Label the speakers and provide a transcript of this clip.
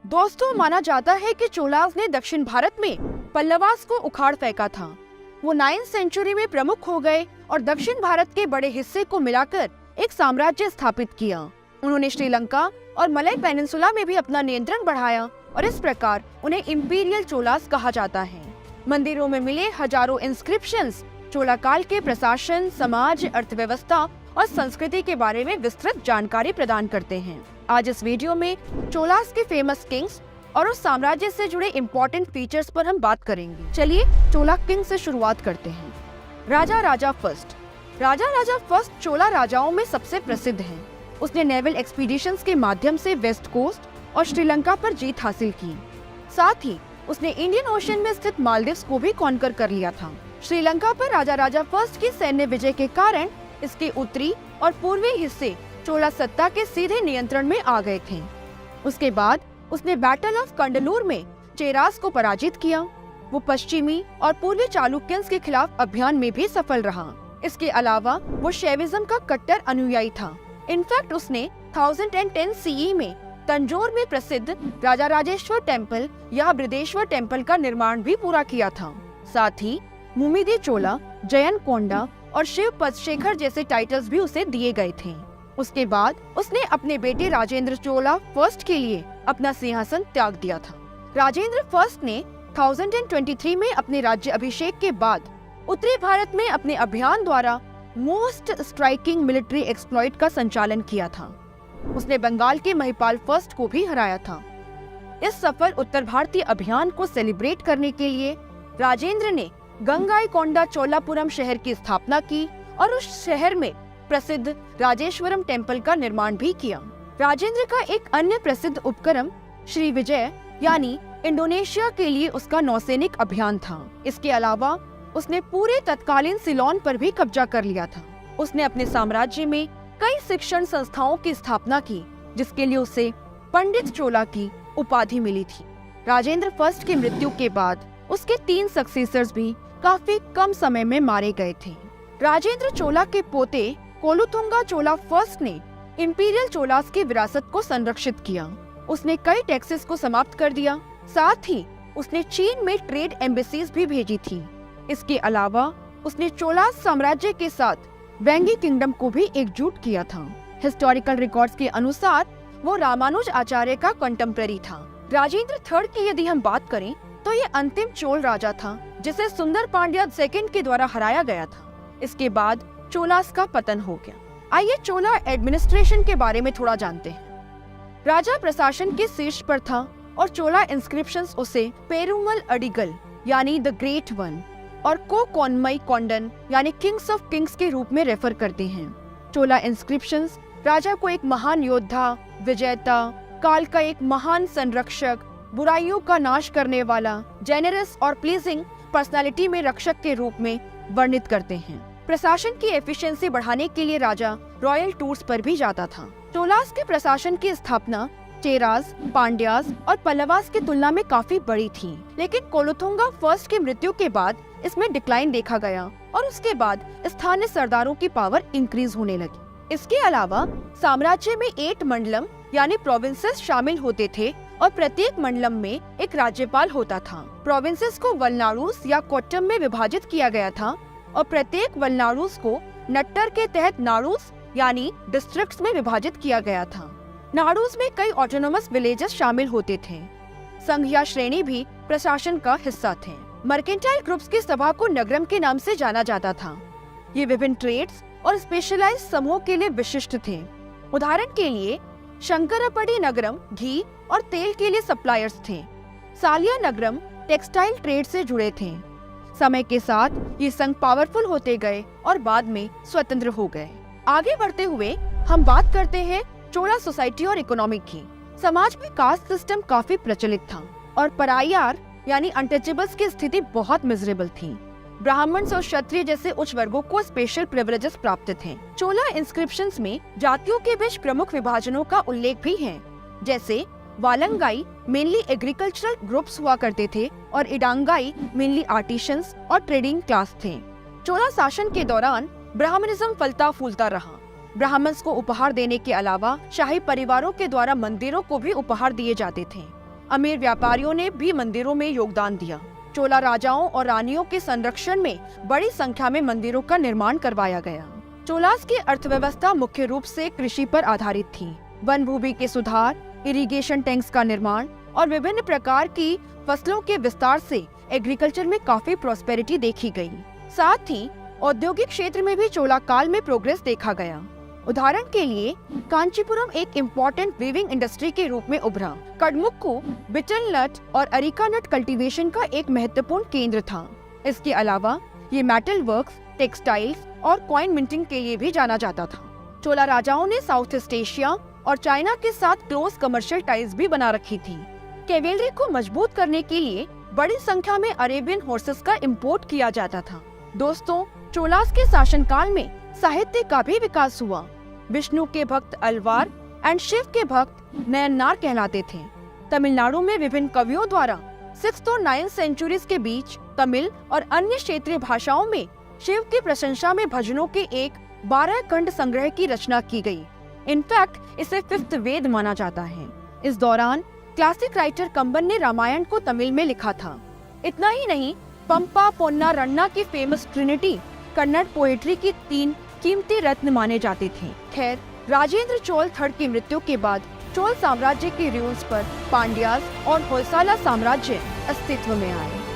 Speaker 1: दोस्तों, माना जाता है कि चोलास ने दक्षिण भारत में पल्लवास को उखाड़ फेंका था। वो 9वीं सेंचुरी में प्रमुख हो गए और दक्षिण भारत के बड़े हिस्से को मिलाकर एक साम्राज्य स्थापित किया। उन्होंने श्रीलंका और मलय पेनिनसुला में भी अपना नियंत्रण बढ़ाया और इस प्रकार उन्हें इंपीरियल चोलास कहा जाता है। मंदिरों में मिले हजारों इंस्क्रिप्शंस चोला काल के प्रशासन, समाज, अर्थव्यवस्था और संस्कृति के बारे में विस्तृत जानकारी प्रदान करते हैं। आज इस वीडियो में चोलास के फेमस किंग्स और उस साम्राज्य से जुड़े इम्पोर्टेंट फीचर्स पर हम बात करेंगे। चलिए चोला किंग से शुरुआत करते हैं। राजा राजा फर्स्ट चोला राजाओं में सबसे प्रसिद्ध है। उसने नेवल एक्सपीडिशंस के माध्यम से वेस्ट कोस्ट और श्रीलंका पर जीत हासिल की। साथ ही उसने इंडियन ओशन में स्थित मालदीव्स को भी कॉन्कर कर लिया था। श्रीलंका पर राजा राजा फर्स्ट की सैन्य विजय के कारण इसके उत्तरी और पूर्वी हिस्से चोला सत्ता के सीधे नियंत्रण में आ गए थे। उसके बाद उसने बैटल ऑफ कंडलूर में चेरास को पराजित किया। वो पश्चिमी और पूर्वी चालुक्यंस के खिलाफ अभियान में भी सफल रहा। इसके अलावा वो शैविज्म का कट्टर अनुयायी था। इनफैक्ट उसने 1010 सीई में तंजौर में प्रसिद्ध राजा राजेश्वर टेम्पल या बृहदेश्वर टेम्पल का निर्माण भी पूरा किया था। साथ ही मुमिदी चोला, जयन कोंडा और शिव पदशेखर जैसे टाइटल्स भी उसे दिए गए थे। उसके बाद उसने अपने बेटे राजेंद्र चोला फर्स्ट के लिए अपना सिंहासन त्याग दिया था। राजेंद्र फर्स्ट ने 1023 में अपने राज्य अभिषेक के बाद उत्तरी भारत में अपने अभियान द्वारा मोस्ट स्ट्राइकिंग मिलिट्री एक्सप्लॉइट का संचालन किया था। उसने बंगाल के महिपाल फर्स्ट को भी हराया था। इस सफल उत्तर भारतीय अभियान को सेलिब्रेट करने के लिए राजेंद्र ने गंगाईकोंडा चोलापुरम शहर की स्थापना की और उस शहर में प्रसिद्ध राजेश्वरम टेम्पल का निर्माण भी किया। राजेंद्र का एक अन्य प्रसिद्ध उपक्रम श्री विजय यानी इंडोनेशिया के लिए उसका नौसैनिक अभियान था। इसके अलावा उसने पूरे तत्कालीन सिलोन पर भी कब्जा कर लिया था। उसने अपने साम्राज्य में कई शिक्षण संस्थाओं की स्थापना की, जिसके लिए उसे पंडित चोला की उपाधि मिली थी। राजेंद्र फर्स्ट की मृत्यु के बाद उसके 3 सक्सेसर्स भी काफी कम समय में मारे गए थे। राजेंद्र चोला के पोते कोलुथुंगा चोला फर्स्ट ने इंपीरियल चोलास की विरासत को संरक्षित किया। उसने कई टैक्सेस को समाप्त कर दिया। साथ ही उसने चीन में ट्रेड एम्बेसीज भी भेजी थी। इसके अलावा उसने चोलास साम्राज्य के साथ वेंगी किंगडम को भी एकजुट किया था। हिस्टोरिकल रिकॉर्ड्स के अनुसार वो रामानुज आचार्य का कंटेम्पररी था। राजेंद्र थर्ड की यदि हम बात करें तो ये अंतिम चोल राजा था जिसे सुंदर पांड्या सेकंड के द्वारा हराया गया था। इसके बाद चोलास का पतन हो गया। आइए चोला एडमिनिस्ट्रेशन के बारे में थोड़ा जानते हैं। राजा प्रशासन के शीर्ष पर था और चोला इंस्क्रिप्शंस उसे पेरुमल अडिगल यानी द ग्रेट वन और को कोनमई कोंडन यानी किंग्स ऑफ किंग्स के रूप में रेफर करते हैं। चोला इंस्क्रिप्शंस राजा को एक महान योद्धा, विजेता, काल का एक महान संरक्षक, बुराइयों का नाश करने वाला, जेनरस और प्लीजिंग पर्सनालिटी में रक्षक के रूप में वर्णित करते हैं। प्रशासन की एफिशिएंसी बढ़ाने के लिए राजा रॉयल टूर्स पर भी जाता था। चोलास के प्रशासन की स्थापना चेरास, पांड्यास और पल्लवास की तुलना में काफी बड़ी थी, लेकिन कोलुथुंगा फर्स्ट की मृत्यु के बाद इसमें डिक्लाइन देखा गया और उसके बाद स्थानीय सरदारों की पावर इंक्रीज होने लगी। इसके अलावा साम्राज्य में 8 मंडलम यानी प्रोविंसेस शामिल होते थे और प्रत्येक मंडलम में एक राज्यपाल होता था। प्रोविंसेस को वलनाडुस या कोट्टम में विभाजित किया गया था और प्रत्येक वलनाडुस को नट्टर के तहत नाडुस यानी डिस्ट्रिक्ट्स में विभाजित किया गया था। नाडुस में कई ऑटोनोमस विलेजेस शामिल होते थे। संघ या श्रेणी भी प्रशासन का हिस्सा थे। मर्केंटाइल ग्रुप्स की सभा को नगरम के नाम से जाना जाता था। ये विभिन्न ट्रेड्स और स्पेशलाइज्ड समूह के लिए विशिष्ट थे। उदाहरण के लिए शंकरपड़ी नगरम घी और तेल के लिए सप्लायर्स थे। सालिया नगरम टेक्सटाइल ट्रेड से जुड़े थे। समय के साथ ये संघ पावरफुल होते गए और बाद में स्वतंत्र हो गए। आगे बढ़ते हुए हम बात करते हैं चोला सोसाइटी और इकोनॉमी की। समाज में कास्ट सिस्टम काफी प्रचलित था और परायार यानी अनटचेबल्स की स्थिति बहुत मिजरेबल थी। ब्राह्मण्स और क्षत्रिय जैसे उच्च वर्गों को स्पेशल प्रिविलेजेस प्राप्त थे। चोला इंस्क्रिप्शंस में जातियों के बीच प्रमुख विभाजनों का उल्लेख भी है, जैसे वालंगाई मेनली एग्रीकल्चरल ग्रुप्स हुआ करते थे और इडांगाई मेनली आर्टिशंस और ट्रेडिंग क्लास थे। चोला शासन के दौरान ब्राह्मणिज्म फलता फूलता रहा। ब्राह्मण्स को उपहार देने के अलावा शाही परिवारों के द्वारा मंदिरों को भी उपहार दिए जाते थे। अमीर व्यापारियों ने भी मंदिरों में योगदान दिया। चोला राजाओं और रानियों के संरक्षण में बड़ी संख्या में मंदिरों का निर्माण करवाया गया। चोलास की अर्थव्यवस्था मुख्य रूप से कृषि पर आधारित थी। वन भूमि के सुधार, इरिगेशन टैंक्स का निर्माण और विभिन्न प्रकार की फसलों के विस्तार से एग्रीकल्चर में काफी प्रॉस्पेरिटी देखी गई। साथ ही औद्योगिक क्षेत्र में भी चोला काल में प्रोग्रेस देखा गया। उदाहरण के लिए कांचीपुरम एक इम्पोर्टेंट वीविंग इंडस्ट्री के रूप में उभरा। कडमुक्कू बिटल नट और अरिका नट कल्टीवेशन का एक महत्वपूर्ण केंद्र था। इसके अलावा ये मेटल वर्क्स, टेक्सटाइल्स और कॉइन मिंटिंग के लिए भी जाना जाता था। चोला राजाओं ने साउथ ईस्ट एशिया और चाइना के साथ क्लोज कमर्शियल टाइज भी बना रखी थी। कैवेलरी को मजबूत करने के लिए बड़ी संख्या में अरेबियन हॉर्सेस का इंपोर्ट किया जाता था। दोस्तों, चोलास के शासनकाल में साहित्य का भी विकास हुआ। विष्णु के भक्त अलवार एंड शिव के भक्त नयनार कहलाते थे। तमिलनाडु में विभिन्न कवियों द्वारा 6th और 9th सेंचुरीज के बीच तमिल और अन्य क्षेत्रीय भाषाओं में शिव की प्रशंसा में भजनों के एक 12 खंड संग्रह की रचना की गई। इनफैक्ट इसे 5th वेद माना जाता है। इस दौरान क्लासिक राइटर कंबन ने रामायण को तमिल में लिखा था। इतना ही नहीं, पंपा पोन्ना रन्ना की फेमस ट्रिनिटी कन्नड़ पोएट्री की 3 कीमती रत्न माने जाते थे। खैर, राजेंद्र चोल III की मृत्यु के बाद चोल साम्राज्य के रूल्स पर पांड्यास और होयसाला साम्राज्य अस्तित्व में आए।